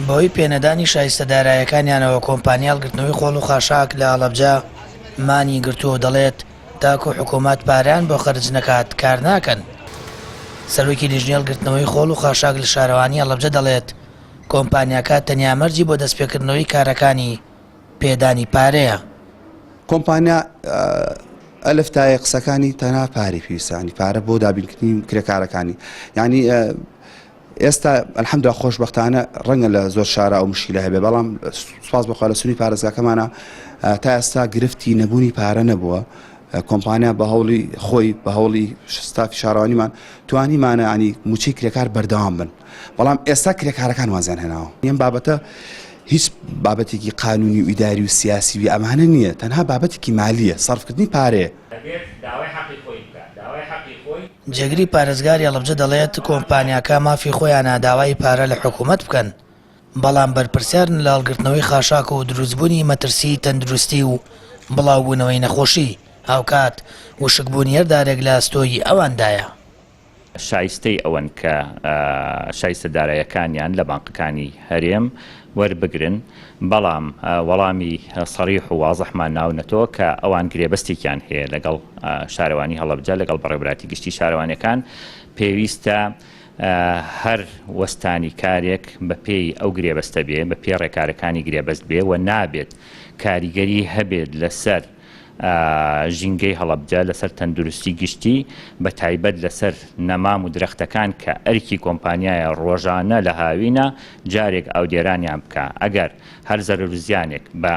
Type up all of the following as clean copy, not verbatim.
بۆی پێنەدانی شایستەدارایەکانیانەوە کۆمپانیا هەڵگرتنەوەی خۆڵ و خاشاک لە هەڵەبجە مانی گرتووە دەڵێت تاکو حکوومەت پاریان بۆ خەرج نەکات کار ناکەن. سەرۆکی لیژنەی هەڵگرتنەوەی خۆڵ و خاشاک لە شارەوانی هەڵەبجە دەڵێت کۆمپانیاکە تەنیا مەرجی بۆ دەستپێکردنەوەی کارەکانی پێدانی پارەیە. کۆمپانیا ئەلفتایە قسەکانی تەنها پارەی پێویستانی پارە بۆ دابینکردنی کرێکارەکانی، یعنی ئێستا ئەلحەمدولیلا خۆشبەختانە ڕەنگە لە زۆر شارە ئەو مشکلە هەبێ، بەڵام سوپاس بەخوا لە سنووری پارێزگاکەمانە تا ئێستا گرفتی نەبوونی پارە نەبووە. کۆمپانیا بە هەوڵی خۆی بە هەوڵی ستافی شارەوانیمان توانیمانە ینی موچەی کرێکار بەردەوام بن، بەڵام ئێستا کرێکارەکان وازیان هێناوە. ئەم بابەتە هیچ بابەتێکی قانونی و ئیداری و سیاسی ئەمانە نییە، تەنها بابەتێکی مالیە، سەرفکردنی پارەیە. جێگری پارێزگاری هەڵەبجە دەڵێت کۆمپانیاکە مافی خۆیانە داوای پارە لە حکوومەت بکەن، بەڵام بەرپرسیارن لە هەڵگرتنەوەی خاشاک و دروستبوونی مەترسی تەندروستی و بڵاوبوونەوەی نەخۆشی هاوکات وشکبوونی هەردارێک لە ئەستۆی ئەواندایە. شایستەی ئەوەن کە شایستەدارایەکانیان لە بانقەکانی هەرێم وەربگرن، بەڵام وەڵامی سەریح و وازەحمان ناونەتەوە کە ئەوان گرێبەستێکیان هەیە لەگەڵ شارەوانی هەڵەبجە لەگەڵ بەڕێوەبەراتی گشتی شارەوانەکان پێویستە هەر وەستانی کارێک بە پێی ئەو گرێبەستە بێ، بە پێی ڕێکارەکانی گرێبەست بێ و نابێت کاریگەری هەبێت لەسەر ژینگەی هەڵەبجە، لەسەر تەندروستی گشتی بە تایبەت لەسەر نەمام و درەختەکان کە ئەرکی کۆمپانیایە ڕۆژانە لە هاوینە جارێک ئاودێرانیان بکە. ئەگەر هەر زەرر و زیانێک بە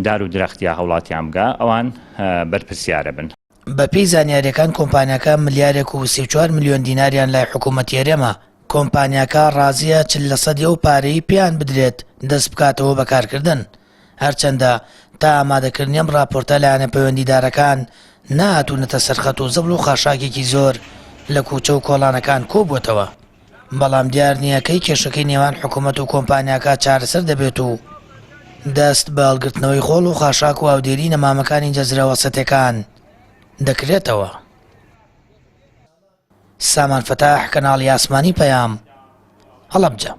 دار و درەختیا هەوڵاتیان بگا ئەوان بەرپرسیارە بن. بەپێی زانیاریەکان کۆمپانیاکە ملیارێک و 34 ملیۆن دیناریان لای حکوومەت هەرێمە. کۆمپانیاکە ڕازیە 40% ئەو پارەی پێیان بدرێت دەست بکاتەوە بەکارکردن، هەرچەندە تا ئامادەکردنی ئەم راپۆرتە لایەنە پەیوەندیدارەکان نهاتوونەتە سەرخەت و زەبڵ و خاشاکێکی زۆر لە کوچە و کۆڵانەکان کۆبووتەوە، بەڵام دیار نییە کەی کێشەکەی نێوان حکوومەت و کۆمپانیاکە چارەسەر دەبێت و دەست بە هەڵگرتنەوەی خۆڵ و خاشاک و ئاودێری نەمامەکانی جەزیرەوەسەتیەکان دەکرێتەوە. سامان فەتاح، کەناڵی ئاسمانی پەیام، هەڵەبجە.